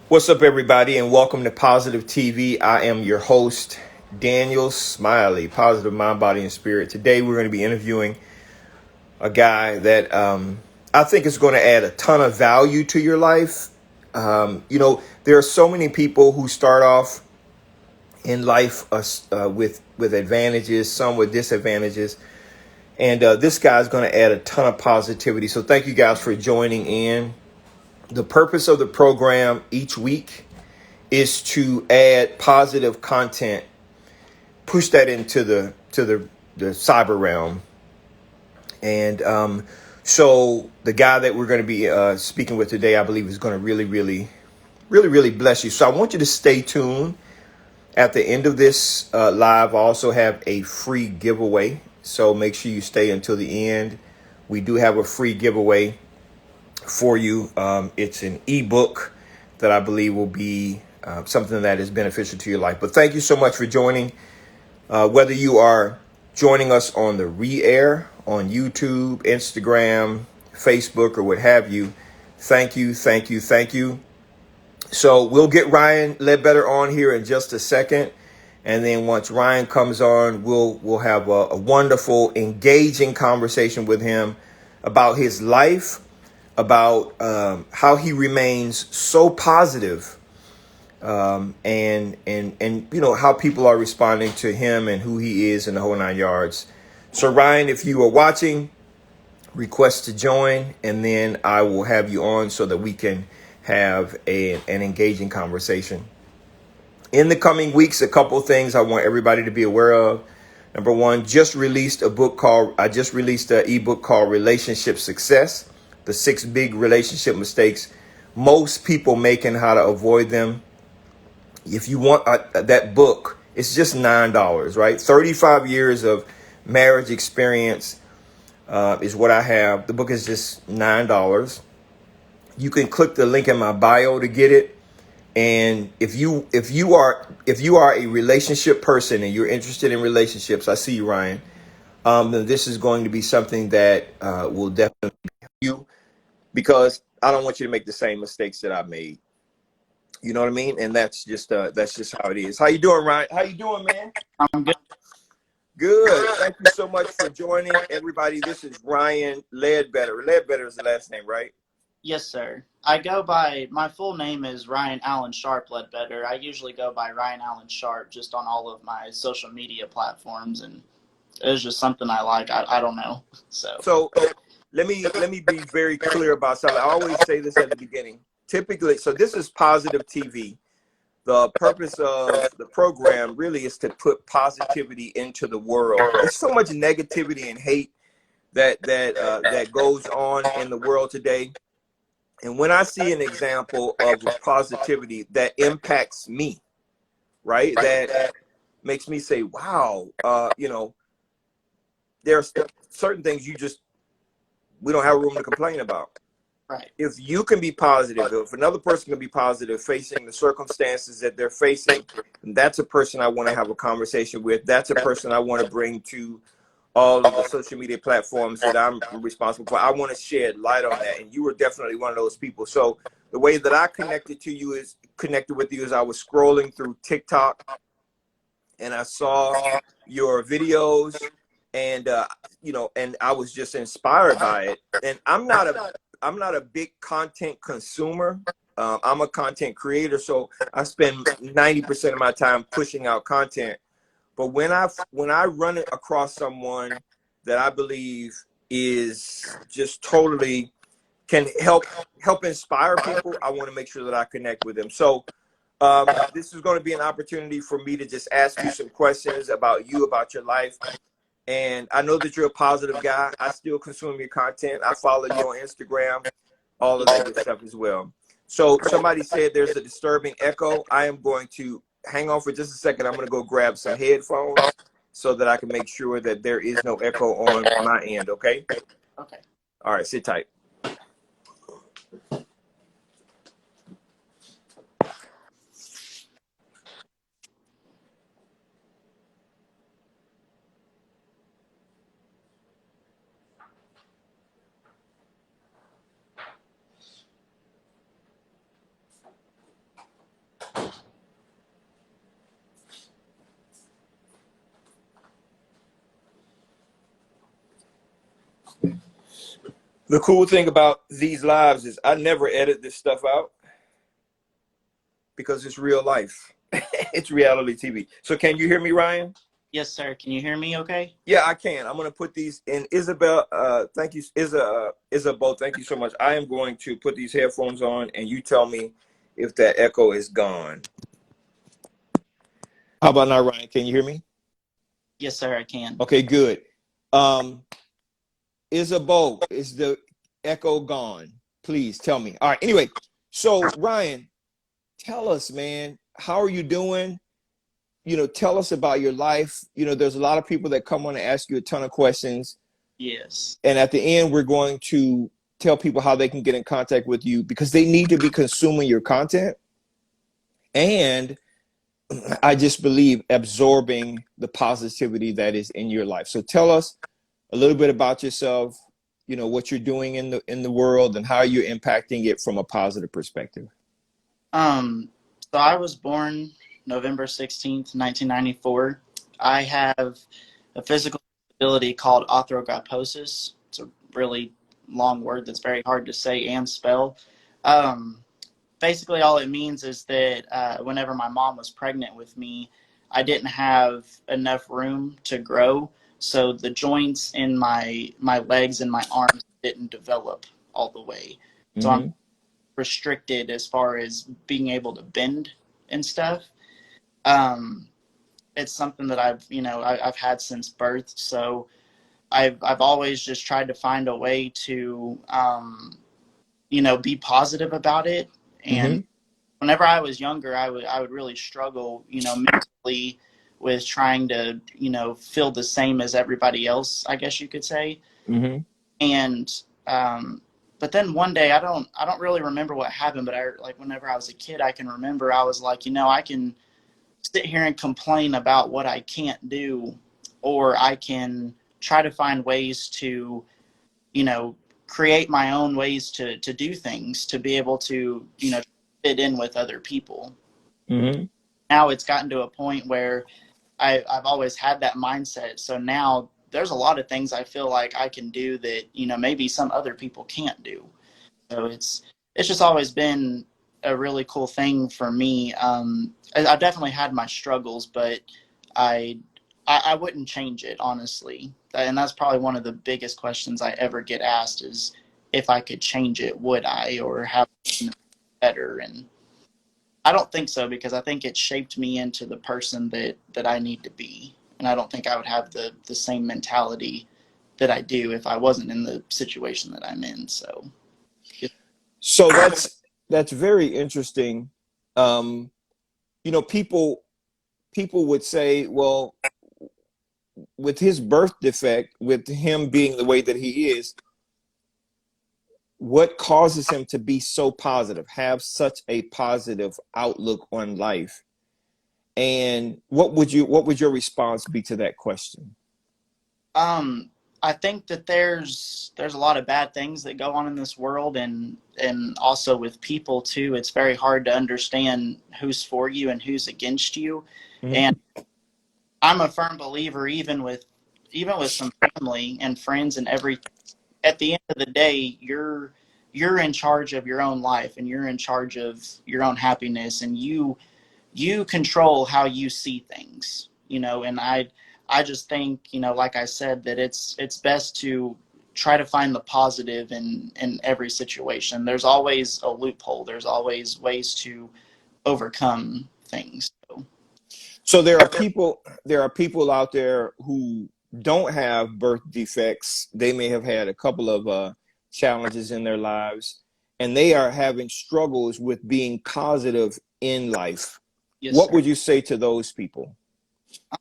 What's up, everybody, and welcome to Positive TV. I am your host, Daniel Smiley, Positive Mind, Body, and Spirit. Today, we're going to be interviewing a guy that I think is going to add a ton of value to your life. There are so many people who start off in life with advantages, some with disadvantages, and this guy is going to add a ton of positivity. So, thank you guys for joining in. The purpose of the program each week is to add positive content, push that into the cyber realm. And so the guy that we're going to be speaking with today, I believe, is going to really bless you. So I want you to stay tuned. At the end of this live, I also have a free giveaway. So make sure you stay until the end. We do have a free giveaway for you. It's an ebook that I believe will be something that is beneficial to your life. But thank you so much for joining. Whether you are joining us on the re-air on YouTube, Instagram, Facebook, or what have you, thank you. So we'll get Ryan Ledbetter on here in just a second. And then once Ryan comes on, we'll have a wonderful, engaging conversation with him about his life, about how he remains so positive, and how people are responding to him and who he is and the whole nine yards. So Ryan, if you are watching, request to join, and then I will have you on so that we can have an engaging conversation. In the coming weeks, a couple of things I want everybody to be aware of. Number one, I just released an ebook called Relationship Success: The 6 Big Relationship Mistakes Most People Make and How to Avoid Them. If you want that book, it's just $9, right? 35 years of marriage experience is what I have. The book is just $9. You can click the link in my bio to get it. And if you are a relationship person and you're interested in relationships, I see you, Ryan. Then this is going to be something that will definitely help you, because I don't want you to make the same mistakes that I made. You know what I mean? And that's just how it is. How you doing, Ryan? How you doing, man? I'm good. Good. Thank you so much for joining, everybody. This is Ryan Ledbetter. Ledbetter is the last name, right? Yes, sir. My full name is Ryan Allen Sharp Ledbetter. I usually go by Ryan Allen Sharp just on all of my social media platforms, and it's just something I like. I don't know. So let me be very clear about something. I always say this at the beginning. Typically, so this is Positive TV. The purpose of the program really is to put positivity into the world. There's so much negativity and hate that goes on in the world today. And when I see an example of positivity that impacts me, right, that makes me say, wow, there's certain things we don't have room to complain about. Right. If you can be positive, if another person can be positive facing the circumstances that they're facing, that's a person I want to have a conversation with. That's a person I want to bring to all of the social media platforms that I'm responsible for. I want to shed light on that. And you were definitely one of those people. So the way that I connected with you is I was scrolling through TikTok and I saw your videos, and and I was just inspired by it. And I'm not a big content consumer. I'm a content creator, so I spend 90% of my time pushing out content. But when I run it across someone that I believe is just totally can help inspire people, I want to make sure that I connect with them. So this is going to be an opportunity for me to just ask you some questions about you, about your life. And I know that you're a positive guy. I still consume your content. I follow you on Instagram, all of that good stuff as well. So somebody said there's a disturbing echo. I am going to hang on for just a second. I'm going to go grab some headphones so that I can make sure that there is no echo on my end, okay? Okay. All right, sit tight. The cool thing about these lives is I never edit this stuff out because it's real life. It's reality TV. So can you hear me, Ryan? Yes, sir. Can you hear me okay? Yeah, I can. I'm gonna put these in. Isabel, thank you. Isabel, thank you so much. I am going to put these headphones on, and you tell me if that echo is gone. How about now, Ryan? Can you hear me? Yes, sir, I can. Okay, good. Um, Isabel, is the echo gone? Please tell me. All right. Anyway, so Ryan, tell us, man, how are you doing? Tell us about your life. There's a lot of people that come on and ask you a ton of questions. Yes. And at the end, we're going to tell people how they can get in contact with you because they need to be consuming your content. And I just believe absorbing the positivity that is in your life. So tell us a little bit about yourself, what you're doing in the world and how you're impacting it from a positive perspective. Um, so I was born November 16th, 1994. I have a physical disability called arthrogryposis. It's a really long word that's very hard to say and spell. Um, Basically, all it means is that whenever my mom was pregnant with me, I didn't have enough room to grow. So the joints in my legs and my arms didn't develop all the way. So I'm Mm-hmm. restricted as far as being able to bend and stuff. Um, it's something that I've had since birth. So I've always just tried to find a way to be positive about it. And Mm-hmm. whenever I was younger, I would really struggle, mentally with trying to feel the same as everybody else, I guess you could say. Mm-hmm. And um, but then one day, I don't really remember what happened, but I like whenever I was a kid, I can remember I was like, I can sit here and complain about what I can't do, or I can try to find ways to, you know, create my own ways to do things to be able to, fit in with other people. Mm-hmm. Now it's gotten to a point where I've always had that mindset. So now there's a lot of things I feel like I can do that, maybe some other people can't do. So it's just always been a really cool thing for me. I've definitely had my struggles, but I, I wouldn't change it, honestly. And that's probably one of the biggest questions I ever get asked is if I could change it, would I, or have it better? And I don't think so, because I think it shaped me into the person that I need to be. And I don't think I would have the same mentality that I do if I wasn't in the situation that I'm in. So, So that's very interesting. Um, people would say, well, with his birth defect, with him being the way that he is, what causes him to be so positive, have such a positive outlook on life? And what would your response be to that question? um, I think that there's a lot of bad things that go on in this world, and also with people too. It's very hard to understand who's for you and who's against you. And Mm-hmm. I'm a firm believer, even with some family and friends and everything. At the end of the day, you're in charge of your own life, and you're in charge of your own happiness, and you control how you see things, and I just think, like I said, that it's best to try to find the positive in every situation. There's always a loophole, there's always ways to overcome things. So, So there are people out there who don't have birth defects. They may have had a couple of challenges in their lives, and they are having struggles with being positive in life. yes, What sir. would you say to those people?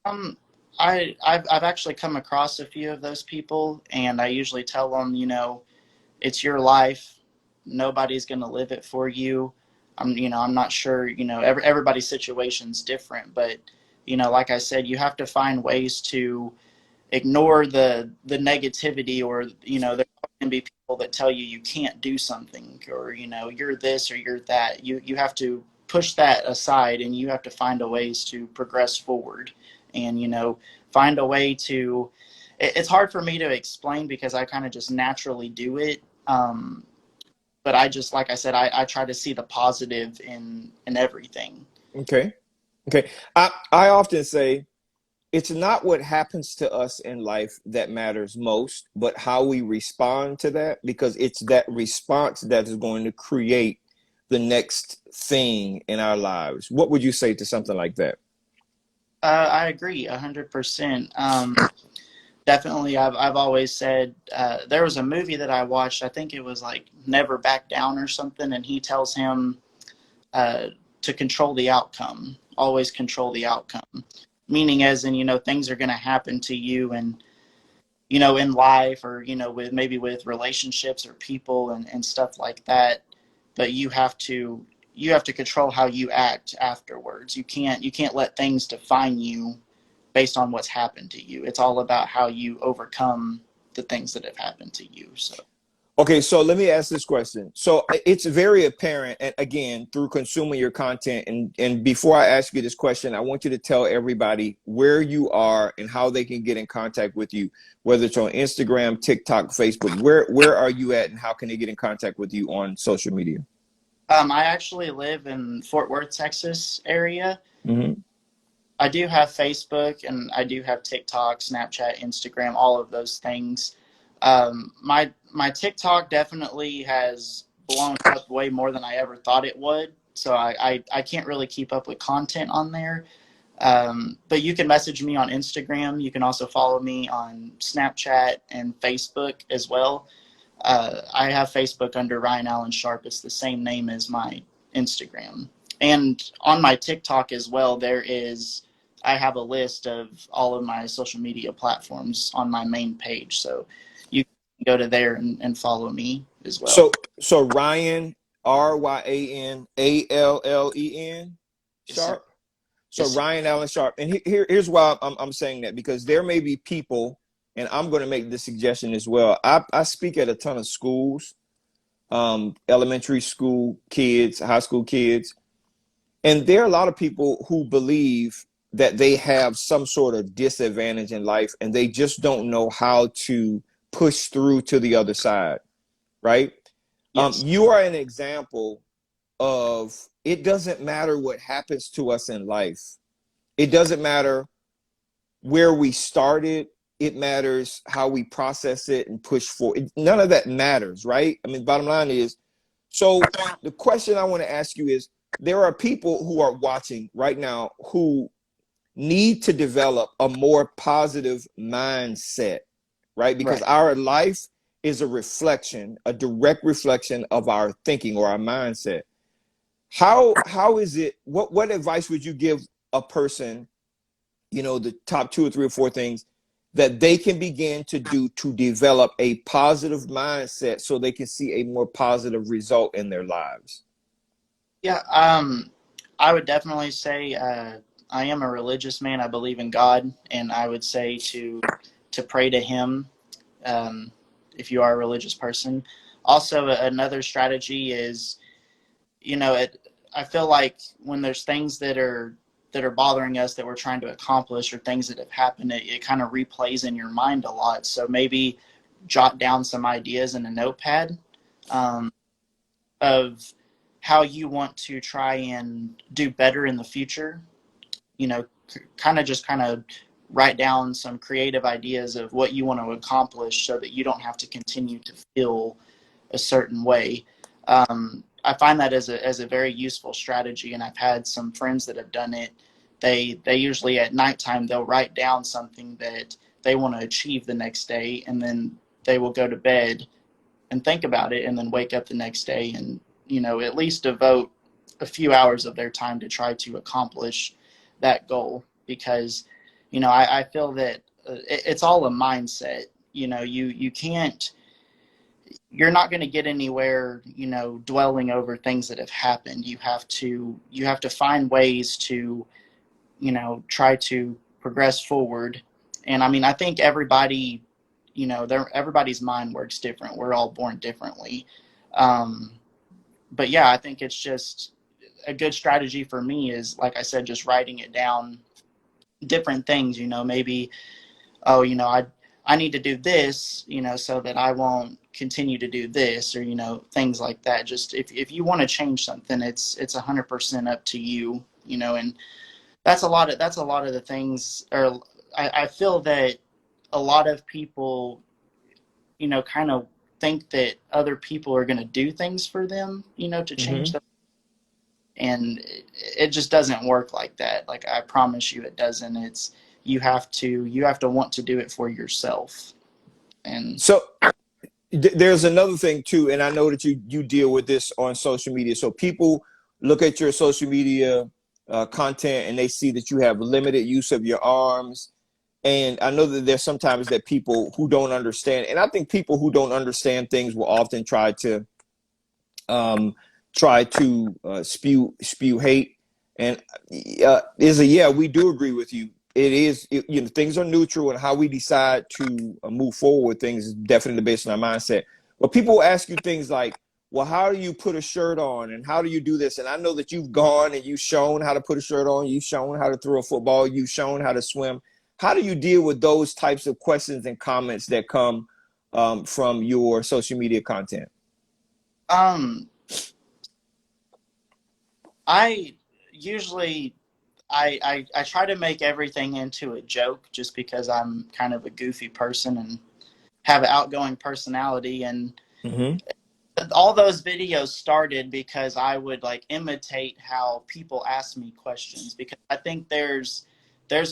um I've actually come across a few of those people, and I usually tell them, it's your life. Nobody's going to live it for you. I'm not sure, everybody's situation's different, but, like I said, you have to find ways to ignore the negativity, or, there can be people that tell you can't do something, or, you're this or you're that. You have to push that aside, and you have to find a ways to progress forward, and, find a way to, it's hard for me to explain because I kind of just naturally do it. Um, but I just, like I said, I try to see the positive in everything. Okay. Okay. I often say it's not what happens to us in life that matters most, but how we respond to that, because it's that response that is going to create the next thing in our lives. What would you say to something like that? I agree 100%. Definitely, I've always said there was a movie that I watched. I think it was like Never Back Down or something, and he tells him uh, to control the outcome, always control the outcome. Meaning, as in, things are going to happen to you, and in life, or with maybe with relationships or people and stuff like that. But you have to control how you act afterwards. You can't let things define you based on what's happened to you. It's all about how you overcome the things that have happened to you. So Okay, so let me ask this question. So it's very apparent, and again, through consuming your content, and before I ask you this question, I want you to tell everybody where you are and how they can get in contact with you, whether it's on Instagram, TikTok, Facebook. Where are you at, and how can they get in contact with you on social media? I actually live in Fort Worth, Texas area. Hmm. I do have Facebook and I do have TikTok, Snapchat, Instagram, all of those things. My TikTok definitely has blown up way more than I ever thought it would. So I can't really keep up with content on there. But you can message me on Instagram. You can also follow me on Snapchat and Facebook as well. I have Facebook under Ryan Allen Sharp. It's the same name as my Instagram. And on my TikTok as well, I have a list of all of my social media platforms on my main page. So you can go to there and follow me as well. So Ryan, RyanAllen Yes, sir. Sharp. So Yes, sir. Ryan Allen Sharp, and here's why I'm saying that, because there may be people, and I'm going to make this suggestion as well. I speak at a ton of schools, elementary school kids, high school kids, and there are a lot of people who believe that they have some sort of disadvantage in life, and they just don't know how to push through to the other side, right? Yes. You are an example of it doesn't matter what happens to us in life. It doesn't matter where we started. It matters how we process it and push forward. None of that matters, right? I mean, bottom line is, so the question I want to ask you is, there are people who are watching right now who need to develop a more positive mindset, right? Because Right. our life is a reflection, a direct reflection of our thinking or our mindset. How is it, what advice would you give a person, the top two or three or four things that they can begin to do to develop a positive mindset so they can see a more positive result in their lives? Yeah. I would definitely say I am a religious man. I believe in God, and I would say to pray to Him um, if you are a religious person. Also, another strategy is, I feel like when there's things that are bothering us that we're trying to accomplish, or things that have happened, it kind of replays in your mind a lot. So maybe jot down some ideas in a notepad um, of how you want to try and do better in the future. Kind of write down some creative ideas of what you want to accomplish so that you don't have to continue to feel a certain way. I find that as a very useful strategy, and I've had some friends that have done it. They usually at nighttime they'll write down something that they want to achieve the next day, and then they will go to bed and think about it, and then wake up the next day and at least devote a few hours of their time to try to accomplish that goal. Because I feel that it's all a mindset. You can't you're not going to get anywhere dwelling over things that have happened. You have to find ways to try to progress forward. And I mean, I think everybody's mind works different. We're all born differently. um, but yeah, I think it's just a good strategy for me is, like I said, just writing it down, different things. Maybe, oh, I need to do this, so that I won't continue to do this, or, things like that. Just if you want to change something, it's 100% up to you, and that's a lot of the things, or I feel that a lot of people, kind of think that other people are going to do things for them, to change Hmm. them. And it just doesn't work like that. Like, I promise you it doesn't. It's, you have to want to do it for yourself. And So there's another thing too, and I know that you deal with this on social media. So people look at your social media content and they see that you have limited use of your arms. And I know that there's sometimes that people who don't understand, and I think people who don't understand things will often um, try to spew hate. And yeah, we do agree with you. It is, things are neutral, and how we decide to move forward with things is definitely based on our mindset. But people ask you things like, well, how do you put a shirt on, and how do you do this? And I know that you've gone and you've shown how to put a shirt on, you've shown how to throw a football, you've shown how to swim. How do you deal with those types of questions and comments that come from your social media content? um I usually, I try to make everything into a joke, just because I'm kind of a goofy person and have an outgoing personality. And Hmm. all those videos started because I would like imitate how people ask me questions, because I think there's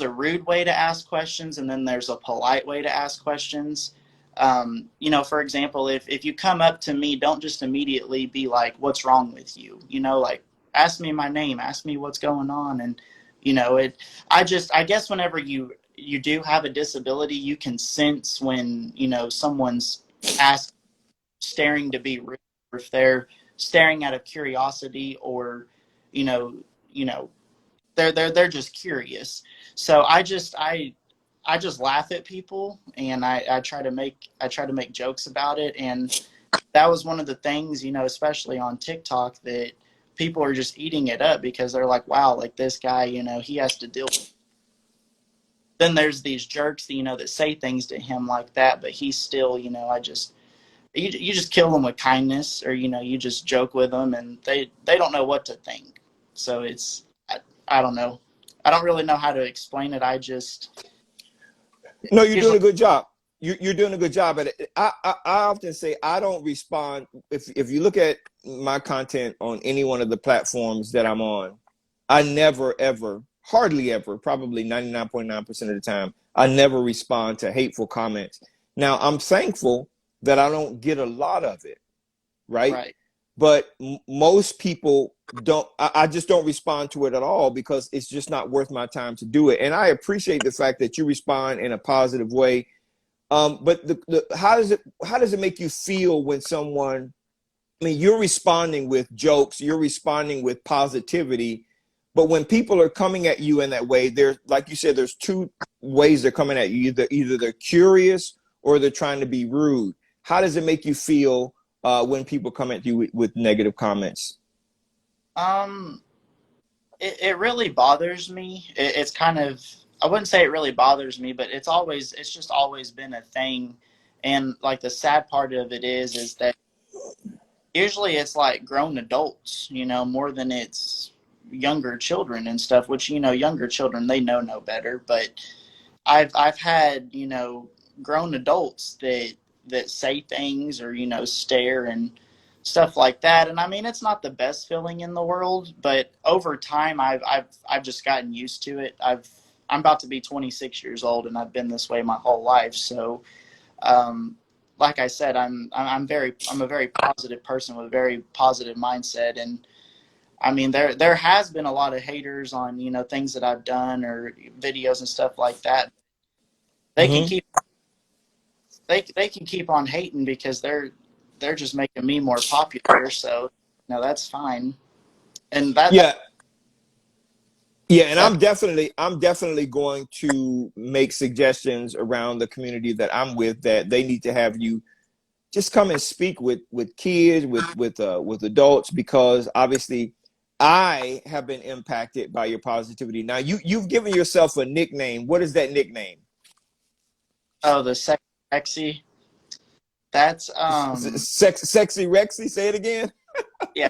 a rude way to ask questions, and then there's a polite way to ask questions. For example, if you come up to me, don't just immediately be like, "What's wrong with you?" Like, ask me my name, ask me what's going on. And it. I guess whenever you do have a disability, you can sense when someone's asking, staring to be rude, or if they're staring out of curiosity, or you know you know they're just curious. So I just laugh at people, and I try to make jokes about it. And that was one of the things, especially on TikTok, that people are just eating it up, because they're like, wow, like, this guy, he has to deal with. Then there's these jerks, that say things to him like that, but he's still, I just, you just kill them with kindness, or you just joke with them, and they don't know what to think. So I don't know. I don't really know how to explain it. I just No, you're doing usually. a good job. You're doing a good job at it. I often say I don't respond. If you look at my content on any one of the platforms that I'm on, I never, ever, hardly ever, probably 99.9% of the time, I never respond to hateful comments. Now, I'm thankful that I don't get a lot of it, right? Right. But most people don't. I just don't respond to it at all, because it's just not worth my time to do it. And I appreciate the fact that you respond in a positive way. But how does it make you feel when someone, I mean, you're responding with jokes, you're responding with positivity, but when people are coming at you in that way, there's, like you said, there's two ways they're coming at you. Either they're curious, or they're trying to be rude. How does it make you feel when people come at you with negative comments? Um, it really bothers me. It's kind of, I wouldn't say it really bothers me, but it's just always been a thing. And like, the sad part of it is that usually it's like grown adults, more than it's younger children and stuff. Which, younger children, they know no better. But I've had, grown adults that say things, or stare and stuff like that. And I mean, it's not the best feeling in the world, but over time I've just gotten used to it. I'm about to be 26 years old, and I've been this way my whole life. So, um, like I said, I'm a very positive person with a very positive mindset. And I mean, there has been a lot of haters on, things that I've done, or videos and stuff like that. They can Hmm. keep they can keep on hating, because they're just making me more popular. So no, that's fine. And that Yeah, yeah, and that I'm definitely going to make suggestions around the community that I'm with, that they need to have you just come and speak with kids, with adults, because obviously I have been impacted by your positivity. Now you've given yourself a nickname. What is that nickname? oh, the second. Rexy. That's Sexy Rexy. Say it again. yeah.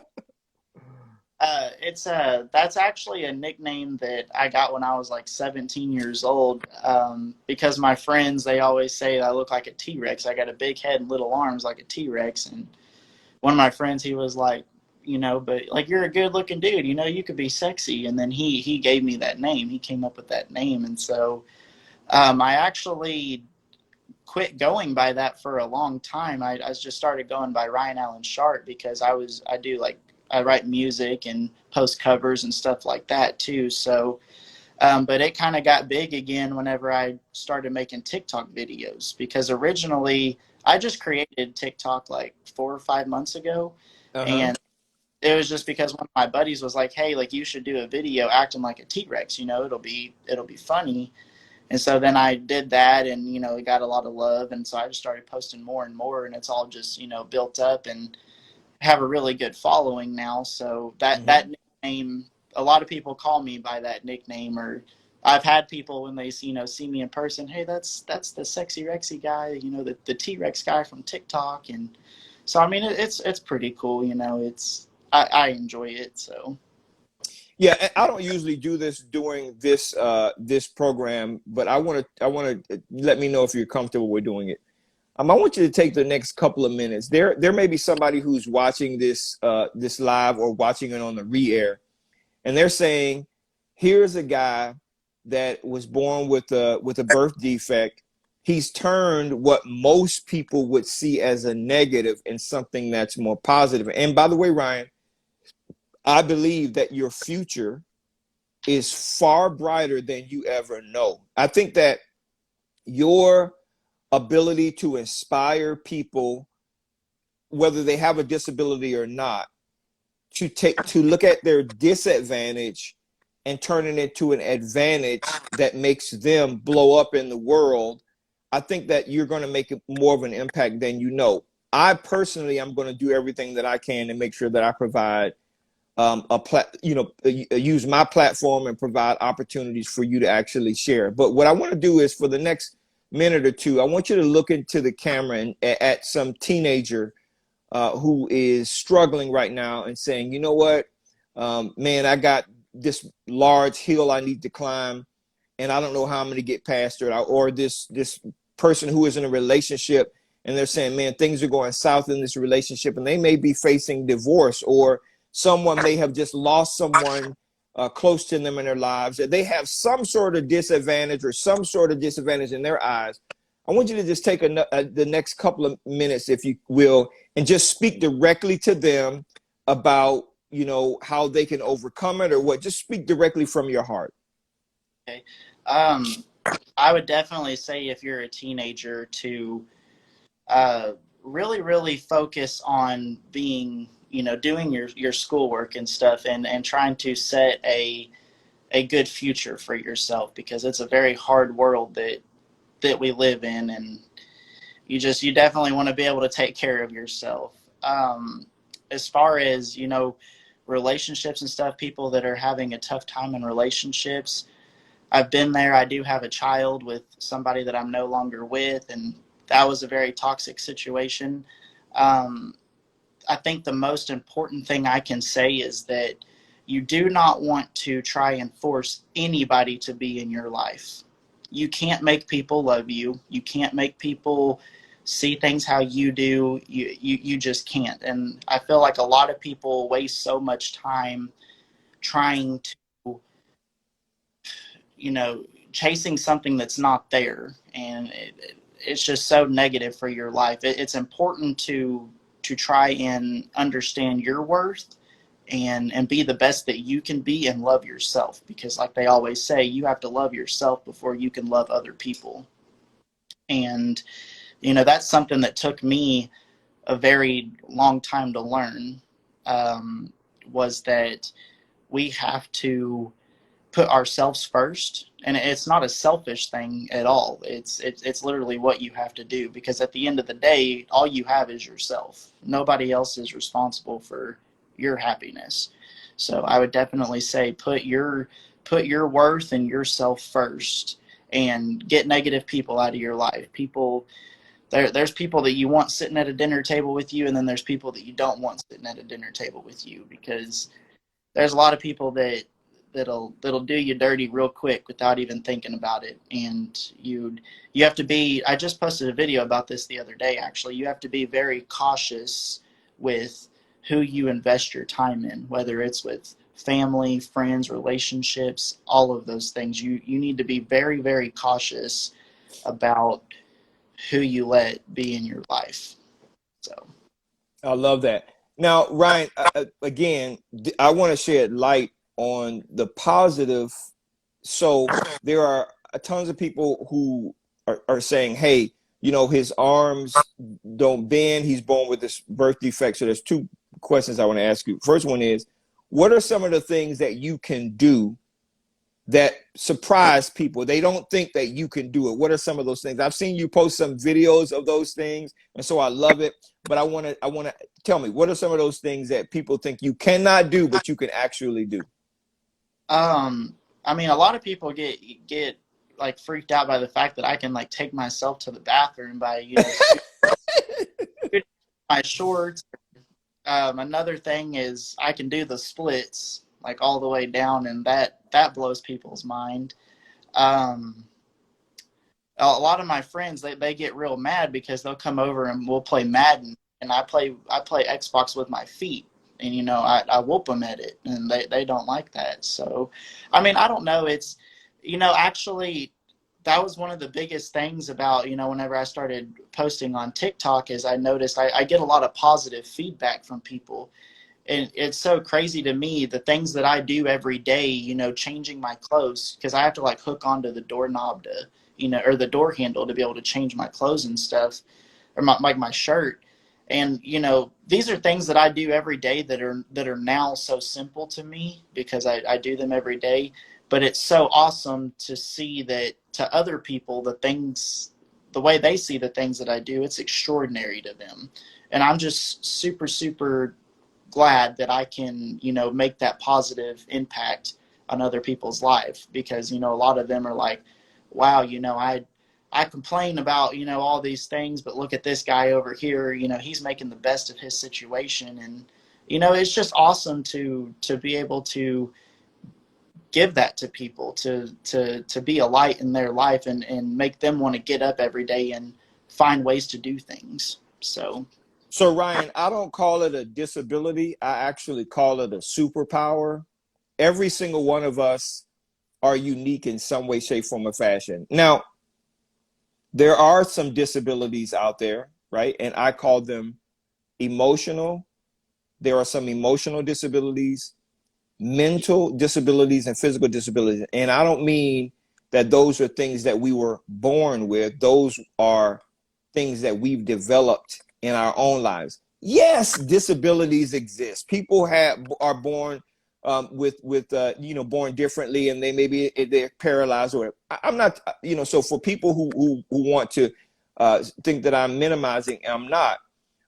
It's that's actually a nickname that I got when I was like 17 years old. Because my friends, they always say I look like a T-Rex. I got a big head and little arms like a T-Rex. And one of my friends, he was like, but like, you're a good looking dude, you could be sexy. And then he gave me that name. He came up with that name. And so I actually quit going by that for a long time. I just started going by Ryan Allen Sharp because I write music and post covers and stuff like that too. So, but it kind of got big again whenever I started making TikTok videos, because originally I just created TikTok like 4 or 5 months ago. Uh-huh. And it was just because one of my buddies was like, "Hey, like you should do a video acting like a T-Rex, it'll be funny." And so then I did that, and it got a lot of love, and so I just started posting more and more, and it's all just built up and have a really good following now. So that Hmm. nickname, a lot of people call me by that nickname. Or I've had people when they see me in person, "Hey, that's the sexy Rexy guy, the T-Rex guy from TikTok." And so I mean it's pretty cool. I enjoy it. So Yeah, I don't usually do this during this program, but I want to let me know if you're comfortable with doing it. I want you to take the next couple of minutes. There may be somebody who's watching this live or watching it on the re-air, and they're saying, "Here's a guy that was born with a birth defect. He's turned what most people would see as a negative in something that's more positive." And by the way, Ryan, I believe that your future is far brighter than you ever know. I think that your ability to inspire people, whether they have a disability or not, to look at their disadvantage and turn it into an advantage that makes them blow up in the world. I think that you're going to make more of an impact than you know. I personally am going to do everything that I can to make sure that I provide use my platform and provide opportunities for you to actually share. But what I want to do is, for the next minute or two, I want you to look into the camera and at some teenager who is struggling right now and saying, "You know what, man, I got this large hill I need to climb, and I don't know how I'm going to get past it." Or this person who is in a relationship and they're saying, "Man, things are going south in this relationship," and they may be facing divorce, or someone may have just lost someone close to them in their lives. They have some sort of disadvantage or some sort of disadvantage in their eyes. I want you to just take the next couple of minutes, if you will, and just speak directly to them about, how they can overcome it or what. Just speak directly from your heart. okay. Um, I would definitely say if you're a teenager to really, really focus on being, doing your schoolwork and stuff, and trying to set a good future for yourself, because it's a very hard world that we live in, and you definitely want to be able to take care of yourself. As far as, relationships and stuff, people that are having a tough time in relationships, I've been there. I do have a child with somebody that I'm no longer with, and that was a very toxic situation. Um, I think the most important thing I can say is that you do not want to try and force anybody to be in your life. You can't make people love you. You can't make people see things how you do. You just can't. And I feel like a lot of people waste so much time trying to, you know, chasing something that's not there, and it's just so negative for your life. It's important to try and understand your worth, and be the best that you can be, and love yourself, because like they always say, you have to love yourself before you can love other people. And that's something that took me a very long time to learn, was that we have to put ourselves first. And it's not a selfish thing at all. It's literally what you have to do, because at the end of the day, all you have is yourself. Nobody else is responsible for your happiness. So I would definitely say put your worth and yourself first, and get negative people out of your life. People there's people that you want sitting at a dinner table with you, and then there's people that you don't want sitting at a dinner table with you, because there's a lot of people that'll do you dirty real quick without even thinking about it. And you have to be, I just posted a video about this the other day, actually. You have to be very cautious with who you invest your time in, whether it's with family, friends, relationships, all of those things. You need to be very, very cautious about who you let be in your life. So I love that. Now, Ryan, again, I want to shed light on the positive. So there are tons of people who are saying, hey, his arms don't bend. He's born with this birth defect. So there's two questions I want to ask you. First one is, what are some of the things that you can do that surprise people? They don't think that you can do it. What are some of those things? I've seen you post some videos of those things, and so I love it. But I want to tell me, what are some of those things that people think you cannot do, but you can actually do? I mean, a lot of people get like freaked out by the fact that I can like take myself to the bathroom by, my shorts. Another thing is I can do the splits like all the way down, and that blows people's mind. Um, a lot of my friends, they get real mad because they'll come over and we'll play Madden, and I play Xbox with my feet, and I whoop them at it, and they don't like that. So I mean, I don't know, it's actually that was one of the biggest things about whenever I started posting on TikTok, is I noticed I get a lot of positive feedback from people. And it's so crazy to me, the things that I do every day, changing my clothes, because I have to like hook onto the doorknob to, or the door handle to be able to change my clothes and stuff, or my shirt. And, these are things that I do every day that are now so simple to me because I do them every day. But it's so awesome to see that to other people, the way they see the things that I do, it's extraordinary to them. And I'm just super, super glad that I can, make that positive impact on other people's life, because, a lot of them are like, wow, I complain about, all these things, but look at this guy over here, he's making the best of his situation. And, it's just awesome to be able to give that to people, to be a light in their life, and make them want to get up every day and find ways to do things. So Ryan, I don't call it a disability. I actually call it a superpower. Every single one of us are unique in some way, shape, form, or fashion. Now, there are some disabilities out there, right? And I call them emotional. There are some emotional disabilities, mental disabilities, and physical disabilities. And I don't mean that those are things that we were born with. Those are things that we've developed in our own lives. Yes, disabilities exist. People are born with born differently, and they're paralyzed, or I'm not, so for people who want to think that I'm minimizing, I'm not.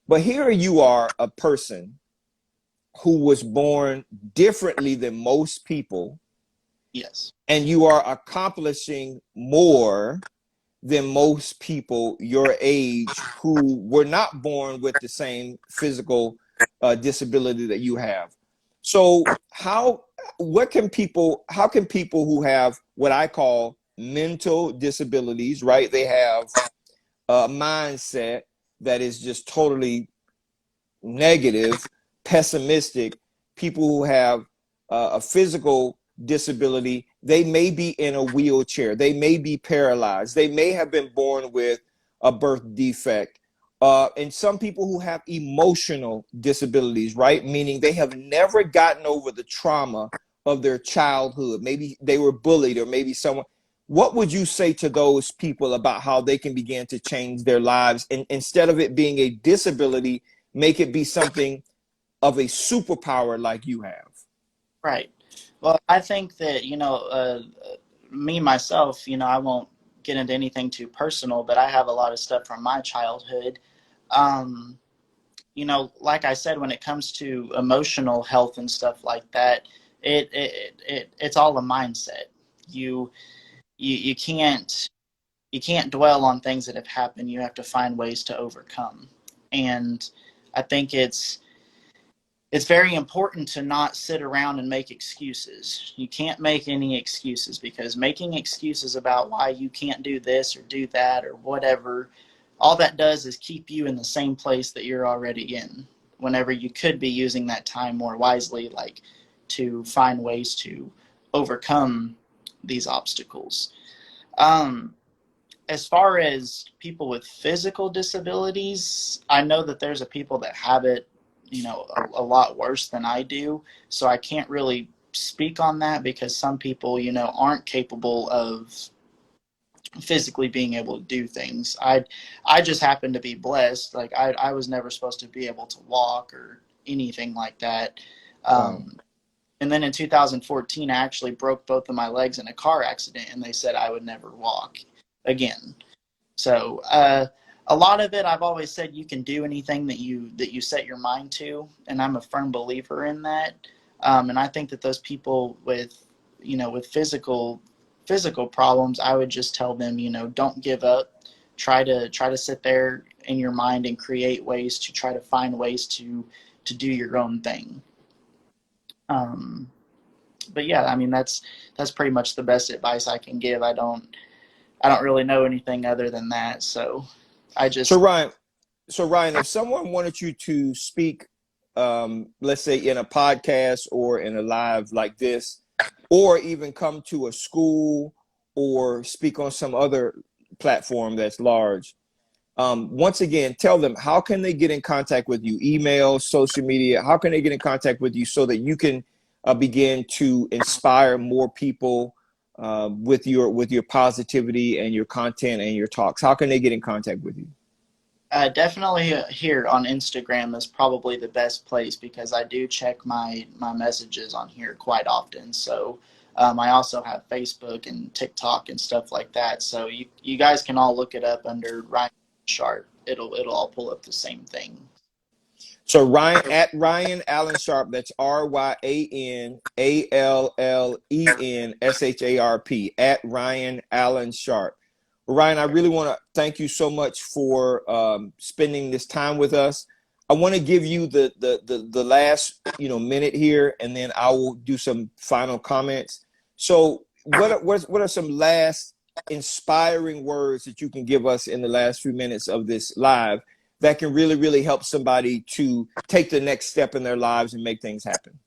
But here you are, a person who was born differently than most people. Yes. And you are accomplishing more than most people your age who were not born with the same physical disability that you have. So how can people who have what I call mental disabilities, right? They have a mindset that is just totally negative, pessimistic. People who have a physical disability, they may be in a wheelchair, they may be paralyzed, they may have been born with a birth defect. And some people who have emotional disabilities, right? Meaning they have never gotten over the trauma of their childhood. Maybe they were bullied, or maybe someone. What would you say to those people about how they can begin to change their lives, and instead of it being a disability, make it be something of a superpower like you have? Right. Well, I think that, me, myself, I won't get into anything too personal, but I have a lot of stuff from my childhood. Um, like I said, when it comes to emotional health and stuff like that, it's all a mindset. You can't, you can't dwell on things that have happened. You have to find ways to overcome. And I think it's very important to not sit around and make excuses. You can't make any excuses, because making excuses about why you can't do this or do that or whatever, all that does is keep you in the same place that you're already in, whenever you could be using that time more wisely, like to find ways to overcome these obstacles. As far as people with physical disabilities, I know that there's a people that have it, a lot worse than I do. So I can't really speak on that, because some people, aren't capable of physically being able to do things. I just happen to be blessed. Like I was never supposed to be able to walk or anything like that. Wow. And then in 2014, I actually broke both of my legs in a car accident, and they said I would never walk again. So a lot of it, I've always said you can do anything that you set your mind to, and I'm a firm believer in that. And I think that those people with with physical problems, I would just tell them, don't give up. Try to sit there in your mind and create ways to try to find ways to do your own thing. But yeah, I mean that's pretty much the best advice I can give. I don't really know anything other than that. So I just So Ryan, if someone wanted you to speak, let's say in a podcast or in a live like this, or even come to a school or speak on some other platform that's large, once again, tell them, how can they get in contact with you? Email, social media, how can they get in contact with you so that you can begin to inspire more people with your positivity and your content and your talks? How can they get in contact with you? definitely here on Instagram is probably the best place, because I do check my messages on here quite often. So I also have Facebook and TikTok and stuff like that. So you guys can all look it up under Ryan Sharp. It'll all pull up the same thing. So Ryan, at Ryan Allen Sharp, that's RyanAllensharp, at Ryan Allen Sharp. Well, Ryan, I really want to thank you so much for spending this time with us. I want to give you the last minute here, and then I will do some final comments. So what are some last inspiring words that you can give us in the last few minutes of this live that can really, really help somebody to take the next step in their lives and make things happen?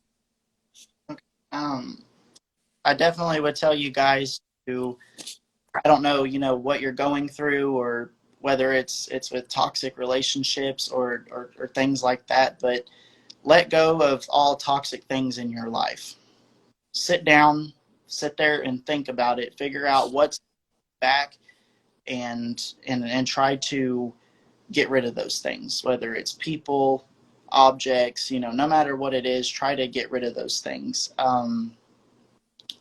I definitely would tell you guys to, I don't know, what you're going through, or whether it's with toxic relationships or things like that, but let go of all toxic things in your life. Sit there and think about it. Figure out what's back, and try to get rid of those things, whether it's people, objects, no matter what it is, try to get rid of those things.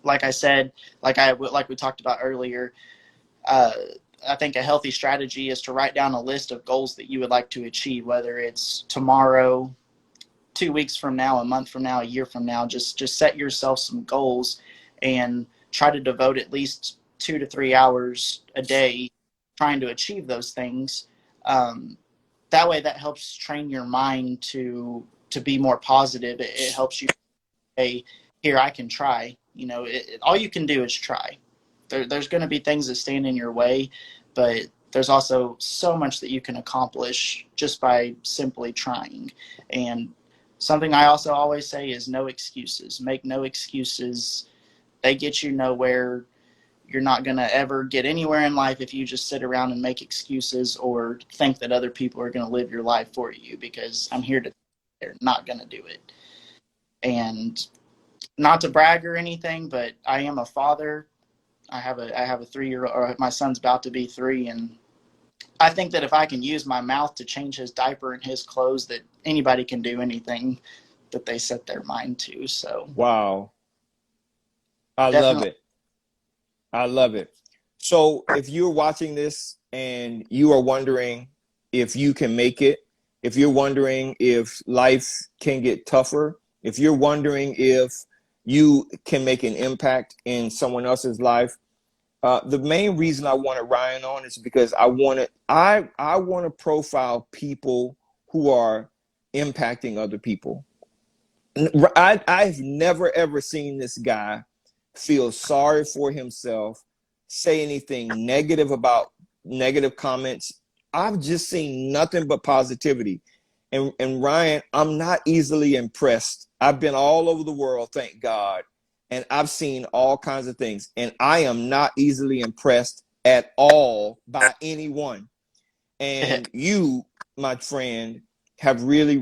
Like I said, like we talked about earlier, I think a healthy strategy is to write down a list of goals that you would like to achieve, whether it's tomorrow, 2 weeks from now, a month from now, a year from now. Just set yourself some goals and try to devote at least 2 to 3 hours a day trying to achieve those things. That way, that helps train your mind to be more positive. It helps you say, here, I can try. All you can do is try. There's going to be things that stand in your way, but there's also so much that you can accomplish just by simply trying. And something I also always say is no excuses. Make no excuses. They get you nowhere. You're not going to ever get anywhere in life if you just sit around and make excuses or think that other people are going to live your life for you, because I'm here to, they're not going to do it. And not to brag or anything, but I am a father. I have a 3-year-old, or my son's about to be 3, and I think that if I can use my mouth to change his diaper and his clothes, that anybody can do anything that they set their mind to. So Wow. I love definitely. it. I love it. So if you're watching this and you are wondering if you can make it, if you're wondering if life can get tougher, if you're wondering if you can make an impact in someone else's life, The main reason I wanted Ryan on is because I want to profile people who are impacting other people. I've never ever seen this guy feel sorry for himself, say anything negative about negative comments. I've just seen nothing but positivity. And Ryan, I'm not easily impressed. I've been all over the world, thank God, and I've seen all kinds of things. And I am not easily impressed at all by anyone. And you, my friend, have really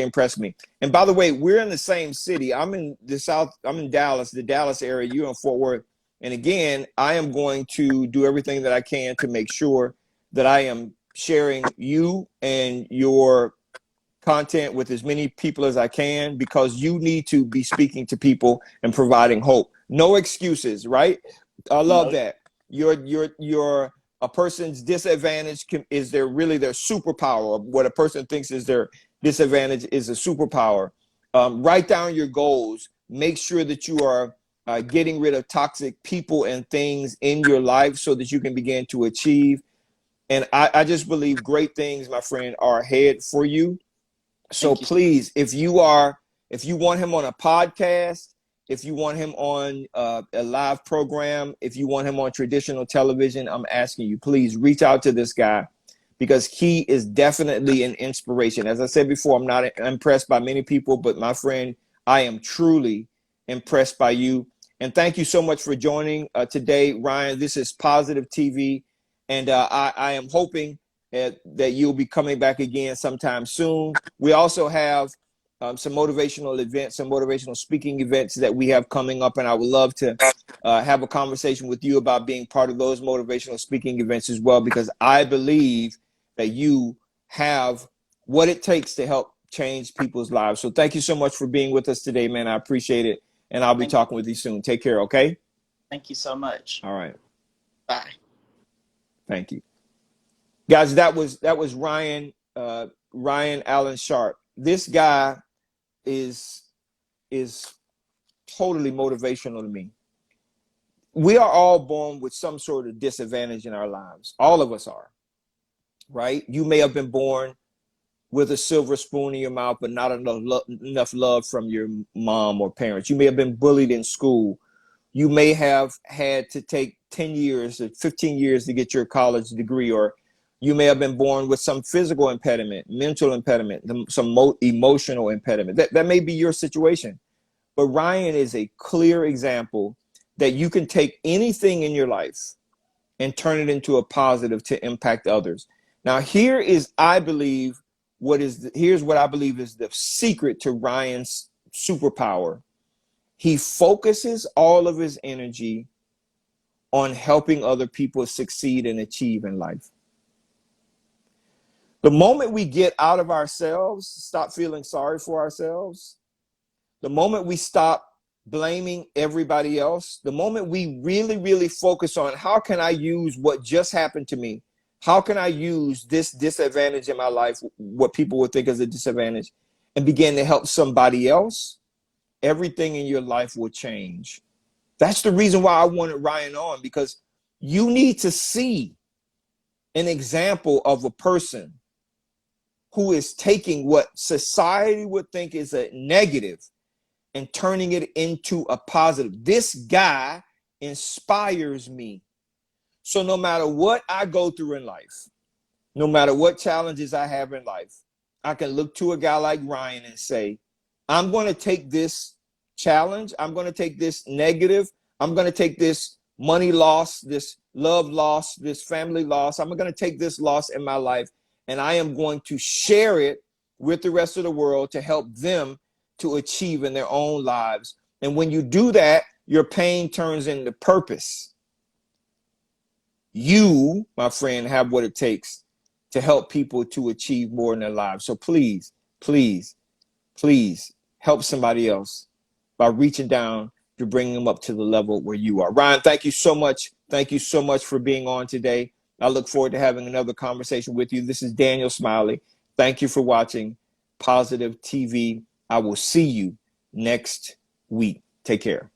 impressed me. And by the way, we're in the same city. I'm in Dallas, the Dallas area. You're in Fort Worth. And again, I am going to do everything that I can to make sure that I am sharing you and your content with as many people as I can, because you need to be speaking to people and providing hope. No excuses, right? I love No, that. Your a person's disadvantage is their superpower. What a person thinks is their disadvantage is a superpower. Write down your goals. Make sure that you are getting rid of toxic people and things in your life so that you can begin to achieve. And I just believe great things, my friend, are ahead for you. So thank you. please, if you want him on a podcast, if you want him on a live program, if you want him on traditional television, I'm asking you, please reach out to this guy, because he is definitely an inspiration. As I said before, I'm not impressed by many people, but my friend, I am truly impressed by you. And thank you so much for joining today, Ryan. This is Positive TV, and I am hoping that you'll be coming back again sometime soon. We also have some motivational events, some motivational speaking events that we have coming up, and I would love to have a conversation with you about being part of those motivational speaking events as well, because I believe that you have what it takes to help change people's lives. So thank you so much for being with us today, man. I appreciate it, and I'll be talking with you soon. Take care, okay? Thank you so much. All right. Bye. Thank you. Guys, that was Ryan Allen Sharp. This guy is totally motivational to me. We are all born with some sort of disadvantage in our lives. All of us are, right? You may have been born with a silver spoon in your mouth, but not enough love from your mom or parents. You may have been bullied in school. You may have had to take 10 years or 15 years to get your college degree, or you may have been born with some physical impediment, mental impediment, some emotional impediment. That may be your situation. But Ryan is a clear example that you can take anything in your life and turn it into a positive to impact others. Now, here's what I believe is the secret to Ryan's superpower. He focuses all of his energy on helping other people succeed and achieve in life. The moment we get out of ourselves, stop feeling sorry for ourselves, the moment we stop blaming everybody else, the moment we really focus on how can I use what just happened to me? How can I use this disadvantage in my life, what people would think is a disadvantage, and begin to help somebody else, everything in your life will change. That's the reason why I wanted Ryan on, because you need to see an example of a person who is taking what society would think is a negative and turning it into a positive. This guy inspires me. So no matter what I go through in life, no matter what challenges I have in life, I can look to a guy like Ryan and say, I'm going to take this challenge. I'm going to take this negative. I'm going to take this money loss, this love loss, this family loss. I'm going to take this loss in my life, and I am going to share it with the rest of the world to help them to achieve in their own lives. And when you do that, your pain turns into purpose. You, my friend, have what it takes to help people to achieve more in their lives. So please help somebody else by reaching down to bring them up to the level where you are. Ryan, thank you so much. Thank you so much for being on today. I look forward to having another conversation with you. This is Daniel Smiley. Thank you for watching Positive TV. I will see you next week. Take care.